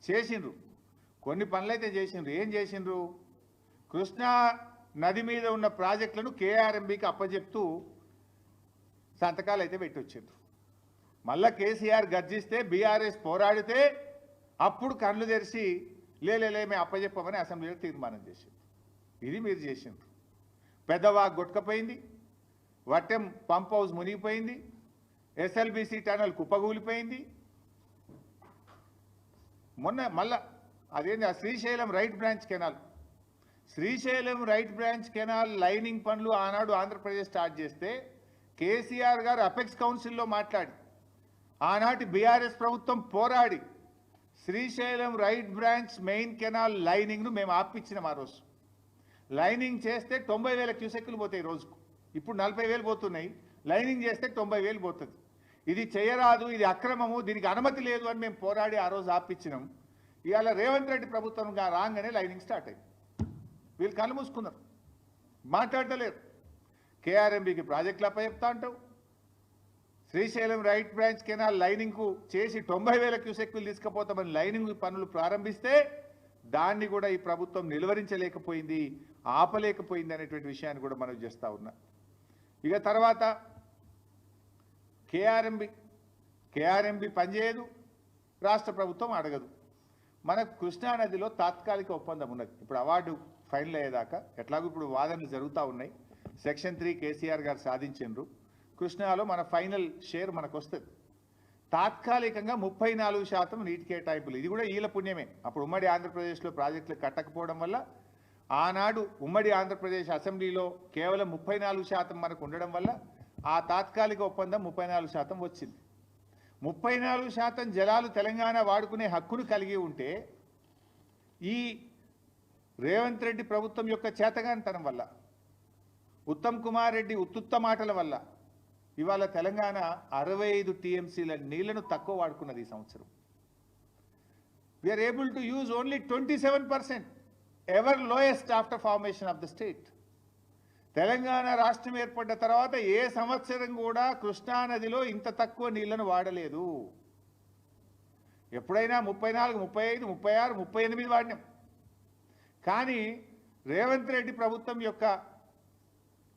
చేసిండ్రు. కొన్ని పనులైతే చేసిండ్రు. ఏం చేసిండ్రు? కృష్ణా నది మీద ఉన్న ప్రాజెక్టులను కేఆర్ఎంబీకి అప్పజెప్తూ సంతకాలు అయితే పెట్టి వచ్చారు. మళ్ళా కేసీఆర్ గర్జిస్తే బీఆర్ఎస్ పోరాడితే అప్పుడు కళ్ళు తెరిచి లేలే మేము అప్పజెప్పమని అసెంబ్లీలో తీర్మానం చేసింది. ఇది మీరు చేసిండ్రు. పెద్దవాగ్ కొట్టుకపోయింది, వట్టెం పంప్ హౌస్ మునిగిపోయింది, ఎస్ఎల్బీసీ టనల్ కుప్పగూలిపోయింది. మొన్న మళ్ళా అదేంటి ఆ Srisailam right branch canal, Srisailam right branch canal lining పనులు ఆనాడు ఆంధ్రప్రదేశ్ స్టార్ట్ చేస్తే కేసీఆర్ గారు అపెక్స్ కౌన్సిల్లో మాట్లాడి ఆనాటి బీఆర్ఎస్ ప్రభుత్వం పోరాడి Srisailam right branch main canal లైనింగ్ను మేము ఆపించినాం. ఆ రోజు లైనింగ్ చేస్తే 90,000 క్యూసెక్కులు పోతాయి రోజుకు. ఇప్పుడు 40,000 పోతున్నాయి. లైనింగ్ చేస్తే 90,000 పోతుంది. ఇది చేయరాదు, ఇది అక్రమము, దీనికి అనుమతి లేదు అని మేము పోరాడి ఆ రోజు ఆపించినాం. ఇవాళ రేవంత్ రెడ్డి ప్రభుత్వం రాగానే లైనింగ్ స్టార్ట్ అయింది. వీళ్ళు కళ్ళు మూసుకున్నారు, మాట్లాడలేరు. కేఆర్ఎంబీకి ప్రాజెక్టులు అప్పచెప్తా అంటావు, శ్రీశైలం రైట్ బ్రాంచ్ కెనాల్ లైనింగ్కు చేసి 90,000 క్యూసెక్కులు తీసుకుపోతామని లైనింగ్ పనులు ప్రారంభిస్తే దాన్ని కూడా ఈ ప్రభుత్వం నిలువరించలేకపోయింది, ఆపలేకపోయింది అనేటువంటి విషయాన్ని కూడా మనం చేస్తూ ఉన్నా. ఇక తర్వాత కేఆర్ఎంబీ పనిచేయదు, రాష్ట్ర ప్రభుత్వం అడగదు. మనకు కృష్ణానదిలో తాత్కాలిక ఒప్పందం ఉన్నది. ఇప్పుడు అవార్డు ఫైనల్ అయ్యేదాకా ఎట్లాగో ఇప్పుడు వాదనలు జరుగుతూ ఉన్నాయి. సెక్షన్ 3 కేసీఆర్ గారు సాధించిండ్రు. కృష్ణాలో మన ఫైనల్ షేర్ మనకు వస్తుంది. తాత్కాలికంగా 34% నీటి కేటాయింపులు, ఇది కూడా ఈల పుణ్యమే. అప్పుడు ఉమ్మడి ఆంధ్రప్రదేశ్లో ప్రాజెక్టులు కట్టకపోవడం వల్ల ఆనాడు ఉమ్మడి ఆంధ్రప్రదేశ్ అసెంబ్లీలో కేవలం 34% మనకు ఉండడం వల్ల ఆ తాత్కాలిక ఒప్పందం 34% వచ్చింది. 34% జలాలు తెలంగాణ వాడుకునే హక్కును కలిగి ఉంటే ఈ రేవంత్ రెడ్డి ప్రభుత్వం యొక్క చేతగానితనం వల్ల, ఉత్తమ్ కుమార్ రెడ్డి ఉత్తుత్త మాటల వల్ల ఇవాళ తెలంగాణ 65 టీఎంసీల నీళ్లను తక్కువ వాడుకున్నది ఈ సంవత్సరం. We're able to use only 27%, ever lowest after formation of the state. Telangana రాష్ట్రం ఏర్పడ్డ తర్వాత ఏ సంవత్సరం కూడా కృష్ణానదిలో ఇంత తక్కువ నీళ్లను వాడలేదు. ఎప్పుడైనా 34, 35, 36, 38 వాడినాం. కానీ రేవంత్ రెడ్డి ప్రభుత్వం యొక్క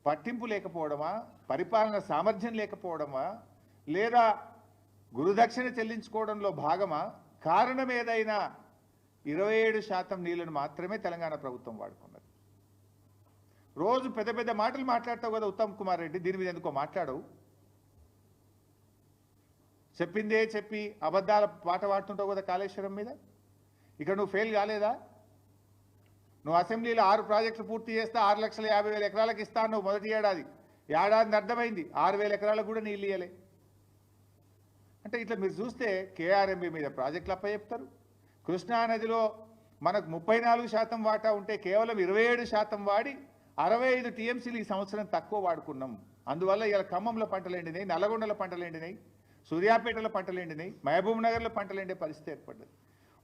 పట్టింపు లేకపోవడమా, పరిపాలన సామర్థ్యం లేకపోవడమా, లేదా గురుదక్షిణ చెల్లించుకోవడంలో భాగమా, కారణం ఏదైనా 27% నీళ్లను మాత్రమే తెలంగాణ ప్రభుత్వం వాడుకున్నది. రోజు పెద్ద పెద్ద మాటలు మాట్లాడతావు కదా ఉత్తమ్ కుమార్ రెడ్డి, దీని మీద ఎందుకో మాట్లాడవు? చెప్పిందే చెప్పి అబద్ధాల పాట పాడుతుంటావు కదా కాళేశ్వరం మీద. ఇక్కడ నువ్వు ఫెయిల్ కాలేదా? నువ్వు అసెంబ్లీలో 6 ప్రాజెక్టులు పూర్తి చేస్తే 6,50,000 ఎకరాలకు ఇస్తాను నువ్వు మొదటి ఏడాది. ఏడాది అర్థమైంది 6,000 ఎకరాలకు కూడా నీళ్ళు ఇయ్యలే. అంటే ఇట్లా మీరు చూస్తే కేఆర్ఎంబీ మీద ప్రాజెక్టులు అప్పచెప్తారు. కృష్ణానదిలో మనకు 34% వాటా ఉంటే కేవలం 27% వాడి 65 టీఎంసీలు ఈ సంవత్సరం తక్కువ వాడుకున్నాం. అందువల్ల ఇలా ఖమ్మంలో పంటలు ఎండినాయి, నల్లగొండలో పంటలు ఎండినాయి, సూర్యాపేటలో పంటలు ఎండినాయి, మహబూబ్ నగర్లో పంటలు ఎండే పరిస్థితి ఏర్పడ్డది.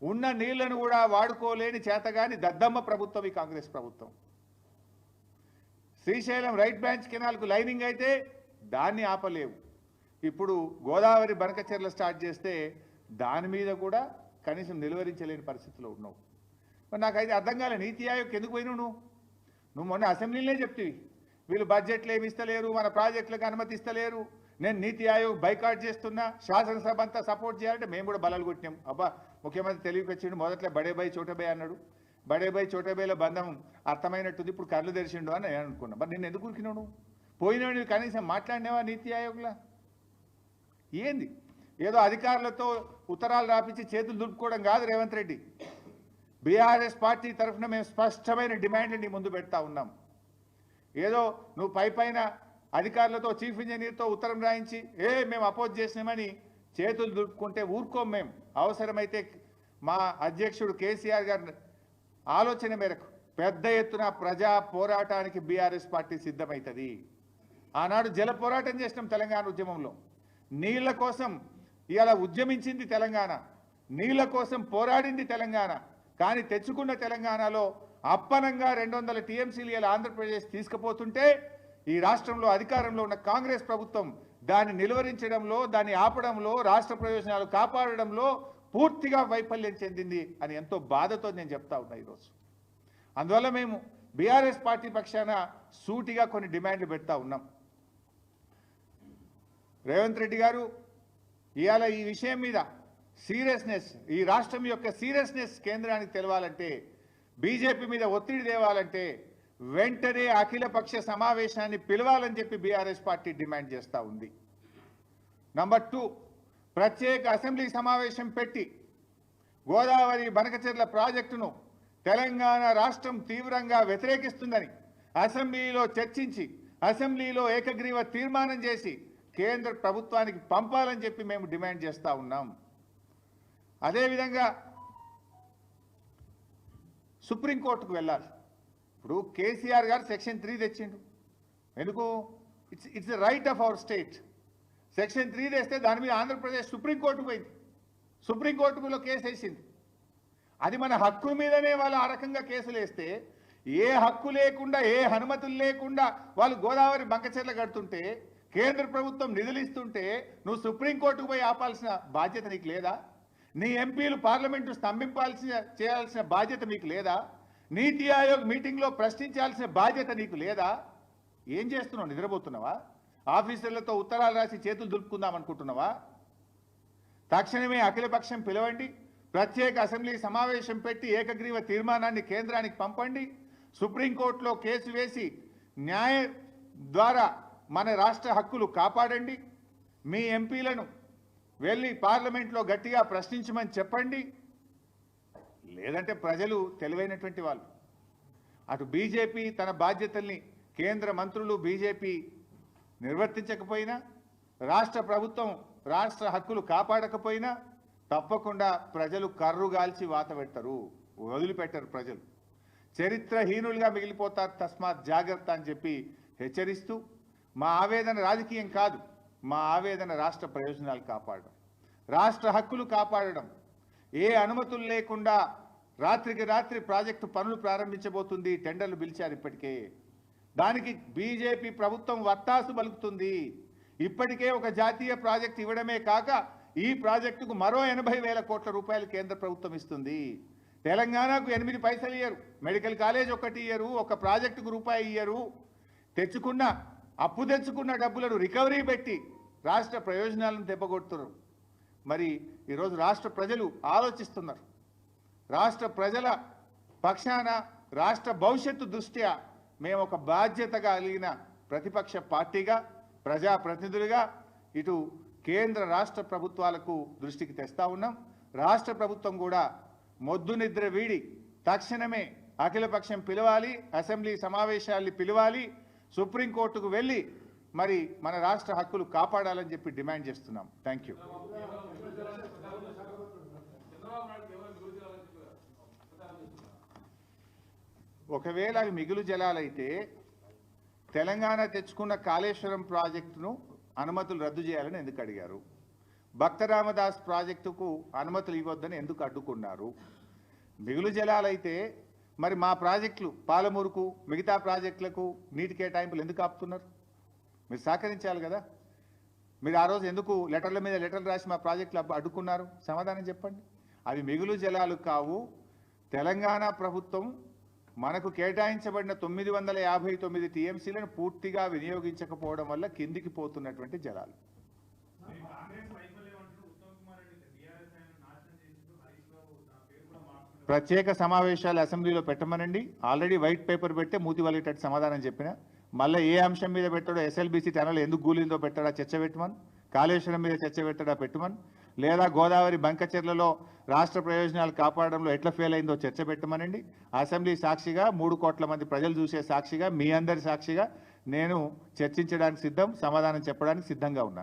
ఉన్న నీళ్లను కూడా వాడుకోలేని చేతగాని దద్దమ్మ ప్రభుత్వం ఈ కాంగ్రెస్ ప్రభుత్వం. శ్రీశైలం రైట్ బ్రాంచ్ కెనాల్కు లైనింగ్ అయితే దాన్ని ఆపలేవు. ఇప్పుడు గోదావరి బనకచెర్ల స్టార్ట్ చేస్తే దాని మీద కూడా కనీసం నిలువరించలేని పరిస్థితిలో ఉన్నావు. మరి నాకైతే అర్థం కాలే, నీతి ఆయోగ్ ఎందుకు పోయినావు నువ్వు? మొన్న అసెంబ్లీలోనే చెప్తివి వీళ్ళు బడ్జెట్లు ఏమి ఇస్తలేరు, మన ప్రాజెక్టులకు అనుమతి ఇస్తలేరు, నేను నీతి ఆయోగ్ బైకాట్ చేస్తున్నా, శాసనసభ అంతా సపోర్ట్ చేయాలంటే మేము కూడా బలాలు కొట్టినాం. అబ్బా ముఖ్యమంత్రి తెలివికి వచ్చిండు, మొదట్లో బడేబాయి చోటబాయి అన్నాడు, బడేబాయి చోటబాయిల బంధం అర్థమైనట్టుంది, ఇప్పుడు కళ్ళు తెరిచిండు అని నేను అనుకున్నా. మరి నేను ఎందుకు ఉరికినావు? నువ్వు పోయినావు, కనీసం మాట్లాడినావా నీతి ఆయోగ్లా? ఏంది ఏదో అధికారులతో ఉత్తరాలు రాపించి చేతులు దులుపుకోవడం కాదు రేవంత్ రెడ్డి. బీఆర్ఎస్ పార్టీ తరఫున మేము స్పష్టమైన డిమాండ్లు నీ ముందు పెడతా ఉన్నాం. ఏదో నువ్వు పైన అధికారులతో చీఫ్ ఇంజనీర్తో ఉత్తరం రాయించి మేము అపోజ్ చేసినామని చేతులు దులుపుకుంటే ఊరుకోం. మేము అవసరమైతే మా అధ్యక్షుడు కేసీఆర్ గారి ఆలోచన మేరకు పెద్ద ఎత్తున ప్రజా పోరాటానికి బీఆర్ఎస్ పార్టీ సిద్ధమవుతుంది. ఆనాడు జల పోరాటం చేసినాం తెలంగాణ ఉద్యమంలో. నీళ్ల కోసం ఇవాళ ఉద్యమించింది తెలంగాణ, నీళ్ల కోసం పోరాడింది తెలంగాణ. కానీ తెచ్చుకున్న తెలంగాణలో అప్పనంగా 200 టీఎంసీలు ఇలా ఆంధ్రప్రదేశ్ తీసుకుపోతుంటే ఈ రాష్ట్రంలో అధికారంలో ఉన్న కాంగ్రెస్ ప్రభుత్వం దాన్ని నిలువరించడంలో, దాన్ని ఆపడంలో, రాష్ట్ర ప్రయోజనాలు కాపాడడంలో పూర్తిగా వైఫల్యం చెందింది అని ఎంతో బాధతో నేను చెప్తా ఉన్నా ఈరోజు. అందువల్ల మేము బీఆర్ఎస్ పార్టీ పక్షాన సూటిగా కొన్ని డిమాండ్లు పెడతా ఉన్నాం. రేవంత్ రెడ్డి గారు ఇవాళ ఈ విషయం మీద సీరియస్నెస్, ఈ రాష్ట్రం యొక్క సీరియస్నెస్ కేంద్రానికి తెలవాలంటే, బీజేపీ మీద ఒత్తిడి తేవాలంటే వెంటనే అఖిలపక్ష సమావేశాన్ని పిలవాలని చెప్పి బీఆర్ఎస్ పార్టీ డిమాండ్ చేస్తూ ఉంది. నంబర్ 2, ప్రత్యేక అసెంబ్లీ సమావేశం పెట్టి గోదావరి బనకచెర్ల ప్రాజెక్టును తెలంగాణ రాష్ట్రం తీవ్రంగా వ్యతిరేకిస్తుందని అసెంబ్లీలో చర్చించి అసెంబ్లీలో ఏకగ్రీవ తీర్మానం చేసి కేంద్ర ప్రభుత్వానికి పంపాలని చెప్పి మేము డిమాండ్ చేస్తూ ఉన్నాం. అదేవిధంగా సుప్రీంకోర్టుకు వెళ్ళాలి. ఇప్పుడు కేసీఆర్ గారు సెక్షన్ 3 తెచ్చిండు. ఎందుకు? It's the right of our state. Section 3 తెస్తే దాని మీద ఆంధ్రప్రదేశ్ సుప్రీంకోర్టుకు పోయింది, సుప్రీంకోర్టులో కేసు వేసింది. అది మన హక్కు మీదనే వాళ్ళు ఆ రకంగా కేసులు వేస్తే, ఏ హక్కు లేకుండా ఏ అనుమతులు లేకుండా వాళ్ళు గోదావరి బంకచెర్ల కడుతుంటే, కేంద్ర ప్రభుత్వం నిధులు ఇస్తుంటే నువ్వు సుప్రీంకోర్టుకు పోయి ఆపాల్సిన బాధ్యత నీకు లేదా? నీ ఎంపీలు పార్లమెంటు చేయాల్సిన బాధ్యత మీకు లేదా? నీతి ఆయోగ్ మీటింగ్లో ప్రశ్నించాల్సిన బాధ్యత నీకు లేదా? ఏం చేస్తున్నావు? నిద్రపోతున్నావా? ఆఫీసర్లతో ఉత్తరాలు రాసి చేతులు దులుపుకుందాం అనుకుంటున్నావా? తక్షణమే అఖిలపక్షం పిలవండి, ప్రత్యేక అసెంబ్లీ సమావేశం పెట్టి ఏకగ్రీవ తీర్మానాన్ని కేంద్రానికి పంపండి, సుప్రీంకోర్టులో కేసు వేసి న్యాయ ద్వారా మన రాష్ట్ర హక్కులు కాపాడండి, మీ ఎంపీలను వెళ్ళి పార్లమెంట్లో గట్టిగా ప్రశ్నించమని చెప్పండి. లేదంటే ప్రజలు తెలివైనటువంటి వాళ్ళు, అటు బీజేపీ తన బాధ్యతల్ని కేంద్ర మంత్రులు బీజేపీ నిర్వర్తించకపోయినా, రాష్ట్ర ప్రభుత్వం రాష్ట్ర హక్కులు కాపాడకపోయినా తప్పకుండా ప్రజలు కర్రుగాల్చి వాత పెట్టరు, వదిలిపెట్టరు. ప్రజలు చరిత్రహీనులుగా మిగిలిపోతారు. తస్మాత్ జాగ్రత్త అని చెప్పి హెచ్చరిస్తూ, మా ఆవేదన రాజకీయం కాదు, మా ఆవేదన రాష్ట్ర ప్రయోజనాలు కాపాడడం, రాష్ట్ర హక్కులు కాపాడడం. ఏ అనుమతులు లేకుండా రాత్రికి రాత్రి ప్రాజెక్టు పనులు ప్రారంభించబోతుంది. టెండర్లు పిలిచారు ఇప్పటికే. దానికి బీజేపీ ప్రభుత్వం వత్తాసు పలుకుతుంది. ఇప్పటికే ఒక జాతీయ ప్రాజెక్టు ఇవ్వడమే కాక ఈ ప్రాజెక్టుకు మరో 80,000 కోట్ల రూపాయలు కేంద్ర ప్రభుత్వం ఇస్తుంది. తెలంగాణకు 8 పైసలు ఇయ్యరు, మెడికల్ కాలేజ్ ఒకటి ఇయ్యరు, ఒక ప్రాజెక్టుకు రూపాయి ఇయ్యరు. అప్పు తెచ్చుకున్న డబ్బులను రికవరీ పెట్టి రాష్ట్ర ప్రయోజనాలను దెబ్బకొడుతున్నారు. మరి ఈరోజు రాష్ట్ర ప్రజలు ఆలోచిస్తున్నారు. రాష్ట్ర ప్రజల పక్షాన రాష్ట్ర భవిష్యత్తు దృష్ట్యా మేము ఒక బాధ్యత కలిగిన ప్రతిపక్ష పార్టీగా, ప్రజాప్రతినిధులుగా ఇటు కేంద్ర రాష్ట్ర ప్రభుత్వాలకు దృష్టికి తెస్తా ఉన్నాం. రాష్ట్ర ప్రభుత్వం కూడా మొద్దు నిద్ర వీడి తక్షణమే అఖిలపక్షం పిలవాలి, అసెంబ్లీ సమావేశాల్ని పిలవాలి, సుప్రీంకోర్టుకు వెళ్ళి మరి మన రాష్ట్ర హక్కులు కాపాడాలని చెప్పి డిమాండ్ చేస్తున్నాం. Thank you. ఒకవేళ అవి మిగులు జలాలైతే తెలంగాణ తెచ్చుకున్న కాళేశ్వరం ప్రాజెక్టును అనుమతులు రద్దు చేయాలని ఎందుకు అడిగారు? భక్త రామదాస్ ప్రాజెక్టుకు అనుమతులు ఇవ్వద్దని ఎందుకు అడ్డుకున్నారు? మిగులు జలాలైతే మరి మా ప్రాజెక్టులు పాలమూరుకు మిగతా ప్రాజెక్టులకు నీటి కేటాయింపులు ఎందుకు ఆపుతున్నారు? మీరు సహకరించాలి కదా. మీరు ఆ రోజు ఎందుకు లెటర్ల మీద లెటర్లు రాసి మా ప్రాజెక్టులు అడ్డుకున్నారు? సమాధానం చెప్పండి. అవి మిగులు జలాలు కావు. తెలంగాణ ప్రభుత్వం మనకు కేటాయించబడిన 959 టీఎంసీలను పూర్తిగా వినియోగించకపోవడం వల్ల కిందికి పోతున్నటువంటి జలాలు. ప్రత్యేక సమావేశాలు అసెంబ్లీలో పెట్టమనండి. ఆల్రెడీ వైట్ పేపర్ పెడితే మూతి వలిగేటట్టు సమాధానం చెప్పిన. మళ్ళీ ఏ అంశం మీద పెట్టాడో, ఎస్ఎల్బీసీ టనల్ ఎందుకు గూలిందో పెట్టాడా చర్చ పెట్టమని, కాళేశ్వరం మీద చర్చ పెట్టాడా పెట్టమని, లేదా గోదావరి బంకచెర్లలో రాష్ట్ర ప్రయోజనాలు కాపాడడంలో ఎట్లా ఫెయిల్ అయిందో చర్చ పెట్టమనండి. అసెంబ్లీ సాక్షిగా, 3 కోట్ల మంది ప్రజలు చూసే సాక్షిగా, మీ అందరి సాక్షిగా నేను చర్చించడానికి సిద్ధం, సమాధానం చెప్పడానికి సిద్ధంగా ఉన్నాను.